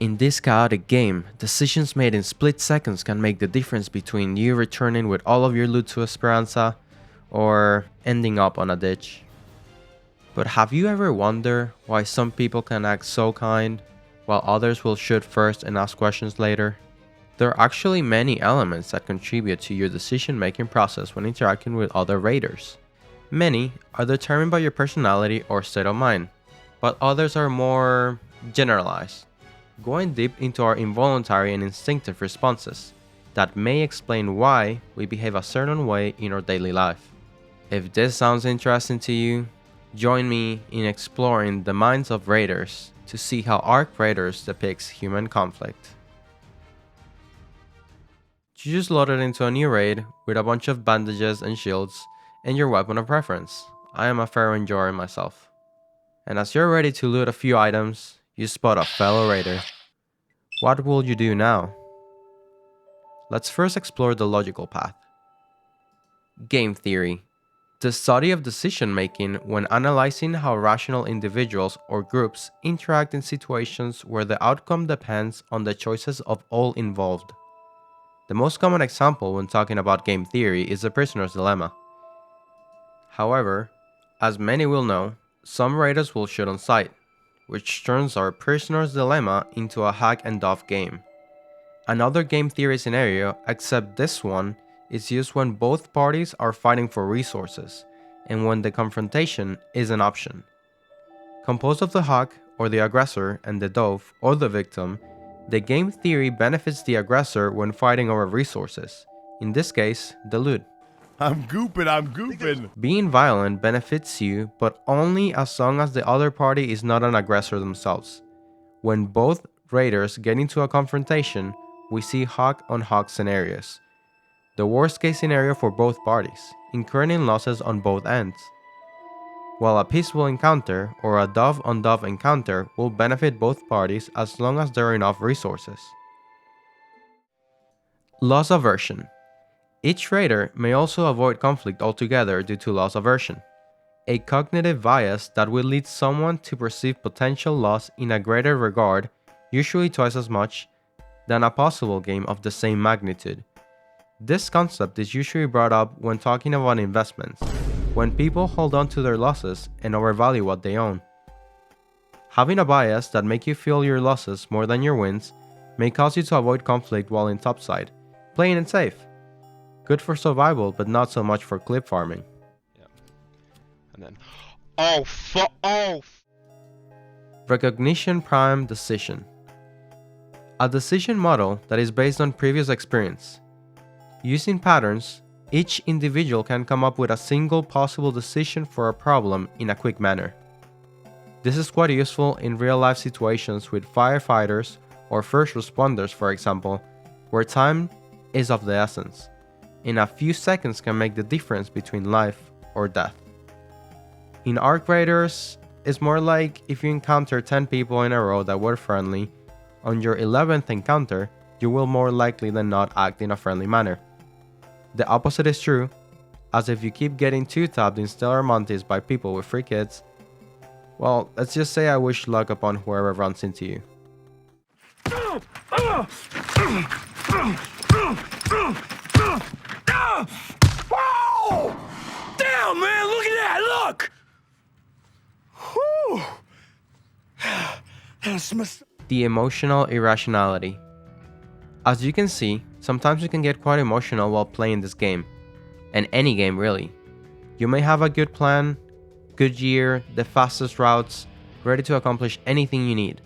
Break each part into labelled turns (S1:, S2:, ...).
S1: In this chaotic game, decisions made in split seconds can make the difference between you returning with all of your loot to Esperanza or ending up on a ditch. But have you ever wondered why some people can act so kind, while others will shoot first and ask questions later? There are actually many elements that contribute to your decision-making process when interacting with other raiders. Many are determined by your personality or state of mind, but others are more generalized, going deep into our involuntary and instinctive responses that may explain why we behave a certain way in our daily life. If this sounds interesting to you, join me in exploring the minds of raiders to see how Arc Raiders depicts human conflict. You just loaded into a new raid with a bunch of bandages and shields and your weapon of preference. I am a fair enjoyer myself. And as you're ready to loot a few items, you spot a fellow raider. What will you do now? Let's first explore the logical path. Game theory. The study of decision making when analyzing how rational individuals or groups interact in situations where the outcome depends on the choices of all involved. The most common example when talking about game theory is the prisoner's dilemma. However, as many will know, some raiders will shoot on sight, which turns our prisoner's dilemma into a hack and dove game. Another game theory scenario, except this one, is used when both parties are fighting for resources, and when the confrontation is an option. Composed of the hawk, or the aggressor, and the dove, or the victim, the game theory benefits the aggressor when fighting over resources, in this case, the loot.
S2: I'm gooping.
S1: Being violent benefits you, but only as long as the other party is not an aggressor themselves. When both raiders get into a confrontation, we see hawk on hawk scenarios. The worst case scenario for both parties, incurring in losses on both ends. While a peaceful encounter or a dove on dove encounter will benefit both parties as long as there are enough resources. Loss aversion. Each raider may also avoid conflict altogether due to loss aversion, a cognitive bias that will lead someone to perceive potential loss in a greater regard, usually twice as much, than a possible gain of the same magnitude. This concept is usually brought up when talking about investments, when people hold on to their losses and overvalue what they own. Having a bias that makes you feel your losses more than your wins may cause you to avoid conflict while in topside, playing it safe. Good for survival, but not so much for clip farming.
S3: Yeah. And then,
S1: Recognition Prime Decision. A decision model that is based on previous experience. Using patterns, each individual can come up with a single possible decision for a problem in a quick manner. This is quite useful in real-life situations with firefighters or first responders, for example, where time is of the essence. In a few seconds can make the difference between life or death. In Arc Raiders, it's more like if you encounter 10 people in a row that were friendly, on your 11th encounter, you will more likely than not act in a friendly manner. The opposite is true, as if you keep getting two-tapped in Stellar Montes by people with free kids, well, let's just say I wish luck upon whoever runs into you.
S2: Whoa! Damn, man, look at that, look! Whew!
S1: The emotional irrationality. As you can see, sometimes you can get quite emotional while playing this game, and any game really. You may have a good plan, good gear, the fastest routes, ready to accomplish anything you need,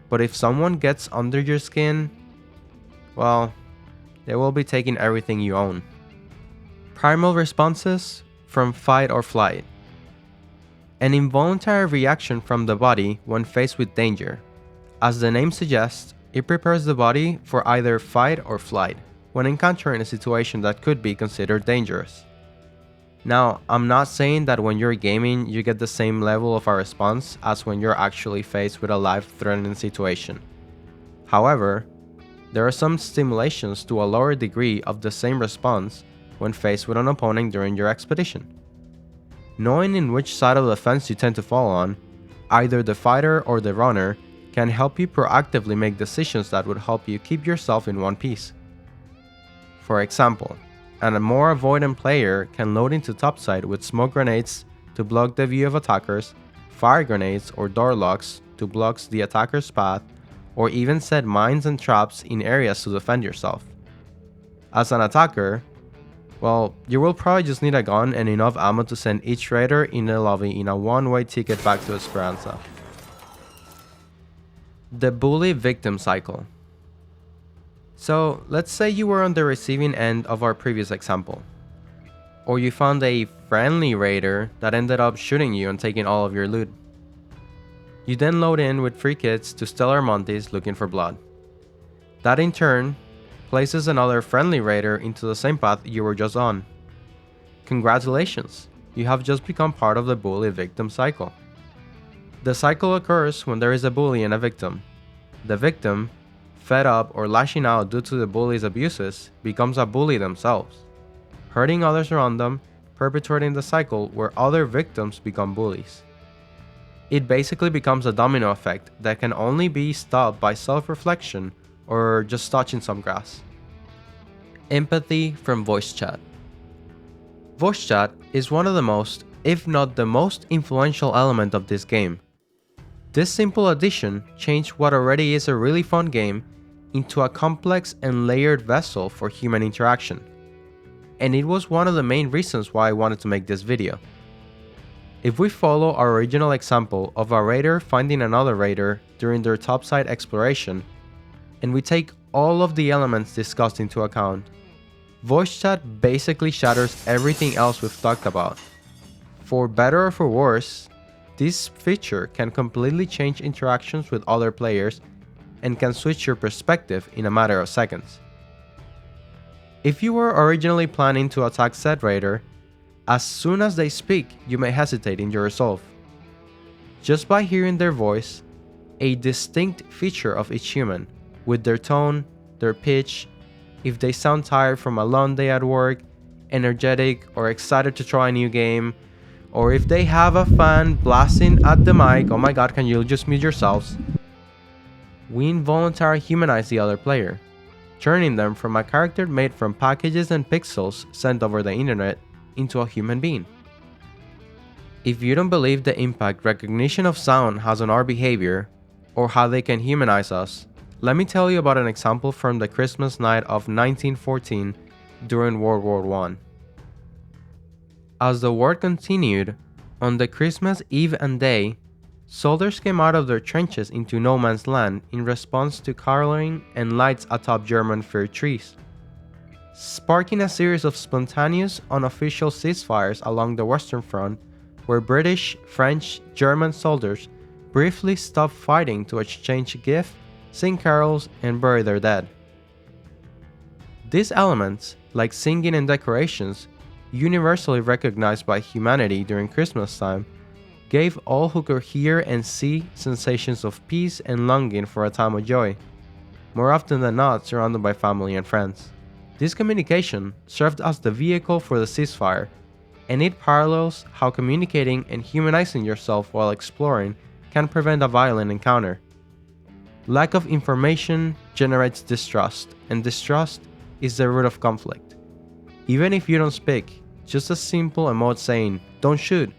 S1: but if someone gets under your skin, well, they will be taking everything you own. Primal responses from fight or flight. An involuntary reaction from the body when faced with danger. As the name suggests, it prepares the body for either fight or flight when encountering a situation that could be considered dangerous. Now, I'm not saying that when you're gaming you get the same level of a response as when you're actually faced with a life-threatening situation. However, there are some stimulations to a lower degree of the same response when faced with an opponent during your expedition. Knowing in which side of the fence you tend to fall on, either the fighter or the runner, can help you proactively make decisions that would help you keep yourself in one piece. For example, a more avoidant player can load into topside with smoke grenades to block the view of attackers, fire grenades or door locks to block the attacker's path, or even set mines and traps in areas to defend yourself. As an attacker, well, you will probably just need a gun and enough ammo to send each raider in the lobby in a one-way ticket back to Esperanza. The bully victim cycle. So let's say you were on the receiving end of our previous example, or you found a friendly raider that ended up shooting you and taking all of your loot. You then load in with free kits to Stellar Montes looking for blood. That in turn places another friendly raider into the same path you were just on. Congratulations, you have just become part of the bully victim cycle. The cycle occurs when there is a bully and a victim. The victim, fed up or lashing out due to the bully's abuses, becomes a bully themselves, hurting others around them, perpetuating the cycle where other victims become bullies. It basically becomes a domino effect that can only be stopped by self-reflection or just touching some grass. Empathy from voice chat. Voice chat is one of the most, if not the most influential element of this game. This simple addition changed what already is a really fun game into a complex and layered vessel for human interaction. And it was one of the main reasons why I wanted to make this video. If we follow our original example of a raider finding another raider during their topside exploration, and we take all of the elements discussed into account, voice chat basically shatters everything else we've talked about. For better or for worse, this feature can completely change interactions with other players and can switch your perspective in a matter of seconds. If you were originally planning to attack said raider, as soon as they speak, you may hesitate in your resolve. Just by hearing their voice, a distinct feature of each human, with their tone, their pitch, if they sound tired from a long day at work, energetic or excited to try a new game, or if they have a fan blasting at the mic, oh my god, can you just mute yourselves? We involuntarily humanize the other player, turning them from a character made from packages and pixels sent over the internet into a human being. If you don't believe the impact recognition of sound has on our behavior, or how they can humanize us, let me tell you about an example from the Christmas night of 1914 during World War I. As the war continued, on the Christmas Eve and day, soldiers came out of their trenches into no man's land in response to caroling and lights atop German fir trees, sparking a series of spontaneous, unofficial ceasefires along the Western Front, where British, French, German soldiers briefly stopped fighting to exchange gifts, sing carols, and bury their dead. These elements, like singing and decorations, universally recognized by humanity during Christmas time, gave all who could hear and see sensations of peace and longing for a time of joy, more often than not surrounded by family and friends. This communication served as the vehicle for the ceasefire, and it parallels how communicating and humanizing yourself while exploring can prevent a violent encounter. Lack of information generates distrust, and distrust is the root of conflict. Even if you don't speak, just a simple emote saying, "Don't shoot,"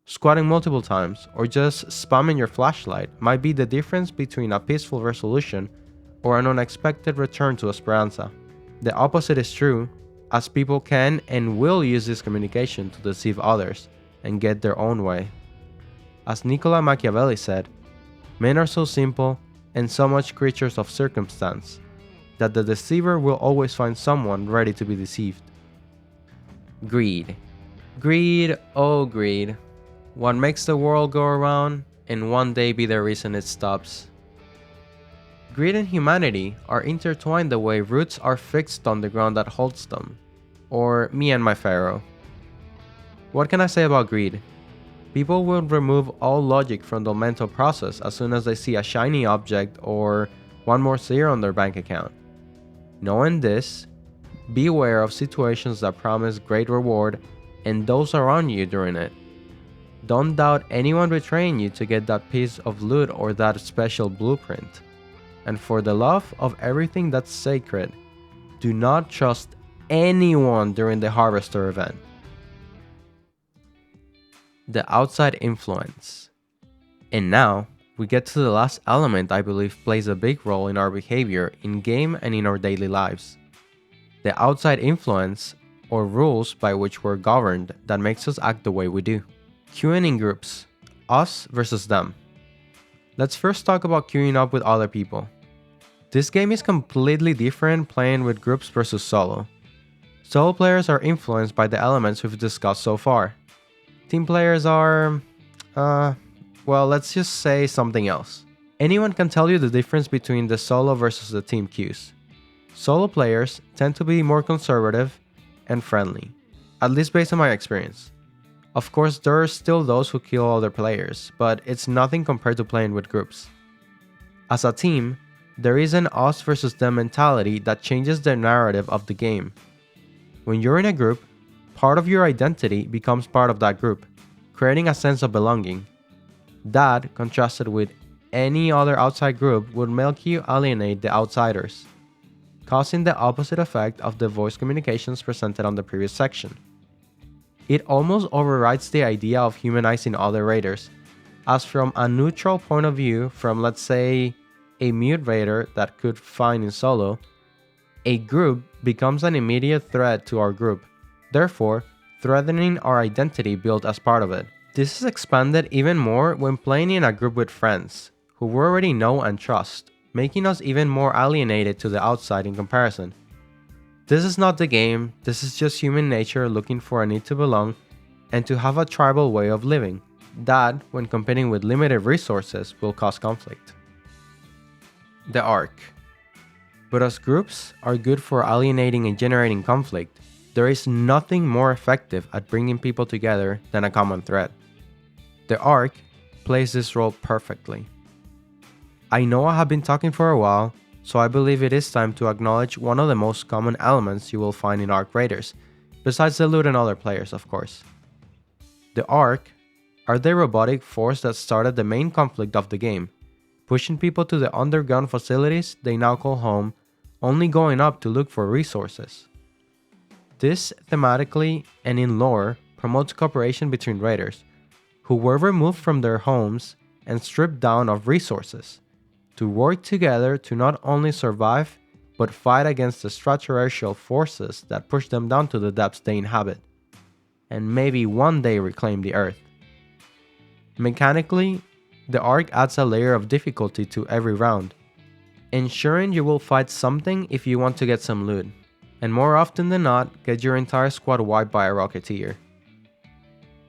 S1: squatting multiple times, or just spamming your flashlight might be the difference between a peaceful resolution or an unexpected return to Esperanza. The opposite is true, as people can and will use this communication to deceive others and get their own way. As Niccolo Machiavelli said, men are so simple and so much creatures of circumstance that the deceiver will always find someone ready to be deceived. Greed. Greed, oh greed. What makes the world go around and one day be the reason it stops. Greed and humanity are intertwined the way roots are fixed on the ground that holds them. Or me and my pharaoh. What can I say about greed? People will remove all logic from the mental process as soon as they see a shiny object or one more zero on their bank account. Knowing this, beware of situations that promise great reward and those around you during it. Don't doubt anyone betraying you to get that piece of loot or that special blueprint. And for the love of everything that's sacred, do not trust anyone during the Harvester event. The outside influence. And now, we get to the last element I believe plays a big role in our behavior in-game and in our daily lives. The outside influence, or rules by which we're governed that makes us act the way we do. Queuing in groups. Us versus them. Let's first talk about queuing up with other people. This game is completely different playing with groups versus solo. Solo players are influenced by the elements we've discussed so far. Team players are... well, let's just say something else. Anyone can tell you the difference between the solo versus the team queues. Solo players tend to be more conservative and friendly, at least based on my experience. Of course, there are still those who kill other players, but it's nothing compared to playing with groups. As a team, there is an us versus them mentality that changes the narrative of the game. When you're in a group, part of your identity becomes part of that group, creating a sense of belonging. That, contrasted with any other outside group, would make you alienate the outsiders, causing the opposite effect of the voice communications presented on the previous section. It almost overrides the idea of humanizing other raiders, as from a neutral point of view, from let's say a mute raider that could find in solo, a group becomes an immediate threat to our group, therefore threatening our identity built as part of it. This is expanded even more when playing in a group with friends, who we already know and trust, making us even more alienated to the outside in comparison. This is not the game, this is just human nature looking for a need to belong and to have a tribal way of living, that, when competing with limited resources, will cause conflict. The arc. But as groups are good for alienating and generating conflict, there is nothing more effective at bringing people together than a common thread. The arc plays this role perfectly. I know I have been talking for a while, so I believe it is time to acknowledge one of the most common elements you will find in Arc Raiders, besides the loot and other players, of course. The Arc are the robotic force that started the main conflict of the game, pushing people to the underground facilities they now call home, only going up to look for resources. This, thematically and in lore, promotes cooperation between raiders, who were removed from their homes and stripped down of resources, to work together to not only survive, but fight against the extraterrestrial forces that push them down to the depths they inhabit, and maybe one day reclaim the Earth. Mechanically, the arc adds a layer of difficulty to every round, ensuring you will fight something if you want to get some loot, and more often than not, get your entire squad wiped by a Rocketeer.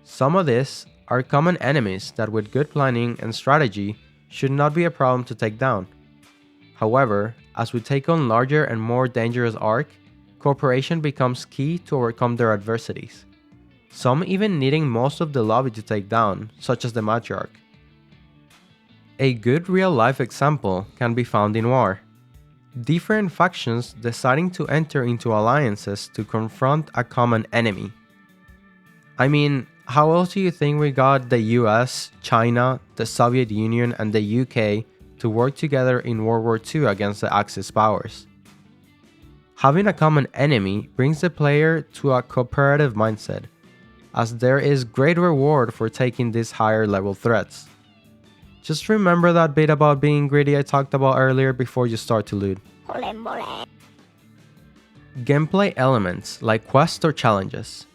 S1: Some of this are common enemies that with good planning and strategy should not be a problem to take down. However, as we take on larger and more dangerous arc, cooperation becomes key to overcome their adversities, some even needing most of the lobby to take down, such as the Matriarch. A good real-life example can be found in War. Different factions deciding to enter into alliances to confront a common enemy. I mean, how else do you think we got the US, China, the Soviet Union, and the UK to work together in World War II against the Axis powers? Having a common enemy brings the player to a cooperative mindset, as there is great reward for taking these higher level threats. Just remember that bit about being greedy I talked about earlier before you start to loot. Gameplay elements like quests or challenges.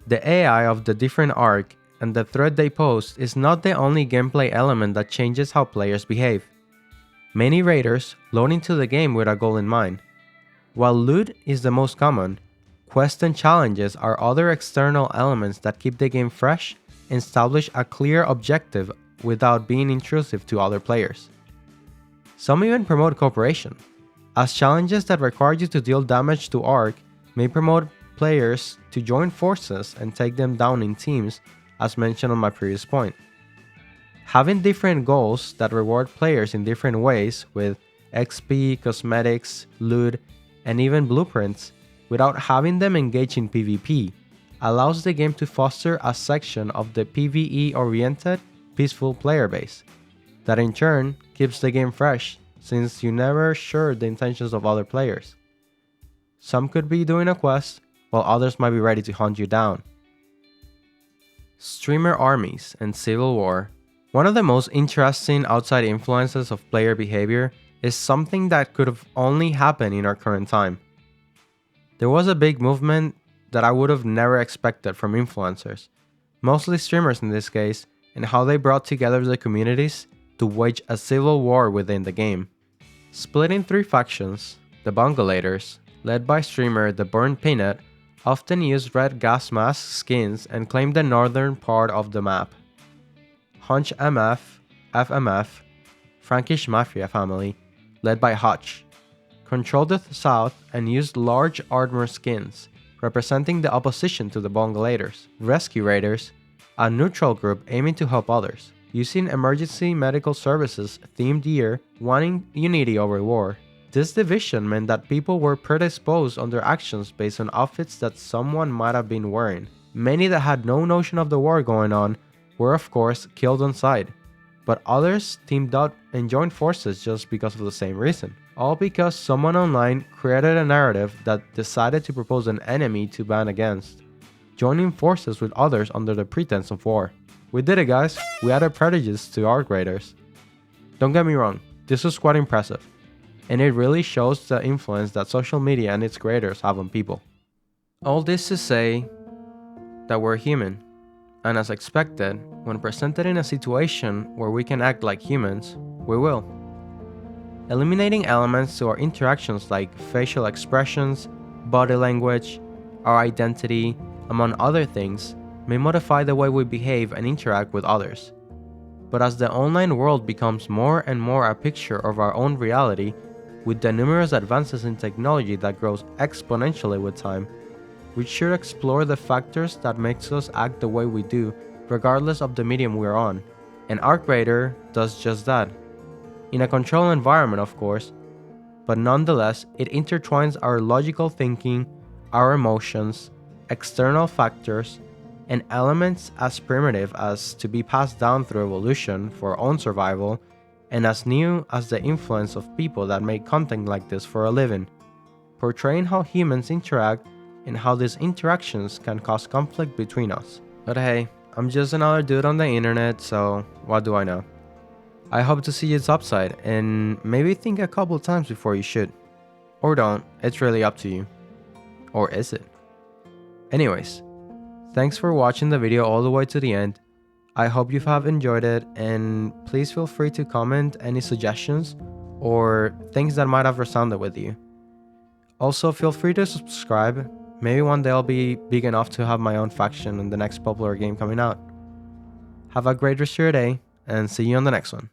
S1: The AI of the different arc and the threat they pose is not the only gameplay element that changes how players behave. Many raiders load into the game with a goal in mind. While loot is the most common, quests and challenges are other external elements that keep the game fresh and establish a clear objective without being intrusive to other players. Some even promote cooperation, as challenges that require you to deal damage to Arc may promote players to join forces and take them down in teams, as mentioned on my previous point. Having different goals that reward players in different ways with XP, cosmetics, loot, and even blueprints without having them engage in PvP allows the game to foster a section of the PvE-oriented, peaceful player base. That in turn keeps the game fresh, since you never sure the intentions of other players. Some could be doing a quest, while others might be ready to hunt you down. Streamer armies and civil war. One of the most interesting outside influences of player behavior is something that could have only happened in our current time. There was a big movement that I would have never expected from influencers, mostly streamers in this case, and how they brought together the communities to wage a civil war within the game. Split in 3 factions, the Bungalators, led by streamer The Burnt Peanut, often used red gas mask skins and claimed the northern part of the map. Hunch MF, FMF, Frankish Mafia family, led by Hutch, controlled the south and used large armor skins, representing the opposition to the Bungalators. Rescue Raiders, a neutral group aiming to help others, using emergency medical services themed gear, wanting unity over war. This division meant that people were predisposed on their actions based on outfits that someone might have been wearing. Many that had no notion of the war going on were of course killed on sight, but others teamed up and joined forces just because of the same reason. All because someone online created a narrative that decided to propose an enemy to ban against, joining forces with others under the pretense of war. We did it, guys. We added prejudice to our graders. Don't get me wrong, this was quite impressive, and it really shows the influence that social media and its creators have on people. All this to say that we're human, and as expected, when presented in a situation where we can act like humans, we will. Eliminating elements to our interactions like facial expressions, body language, our identity, among other things, may modify the way we behave and interact with others. But as the online world becomes more and more a picture of our own reality, with the numerous advances in technology that grows exponentially with time, we should explore the factors that makes us act the way we do, regardless of the medium we're on. And our creator does just that. In a controlled environment, of course, but nonetheless, it intertwines our logical thinking, our emotions, external factors, and elements as primitive as to be passed down through evolution for our own survival, and as new as the influence of people that make content like this for a living, portraying how humans interact and how these interactions can cause conflict between us. But hey, I'm just another dude on the internet, so what do I know? I hope to see its upside, and maybe think a couple times before you shoot. Or don't, it's really up to you. Or is it? Anyways, thanks for watching the video all the way to the end. I hope you have enjoyed it, and please feel free to comment any suggestions or things that might have resounded with you. Also, feel free to subscribe. Maybe one day I'll be big enough to have my own faction in the next popular game coming out. Have a great rest of your day, and see you on the next one.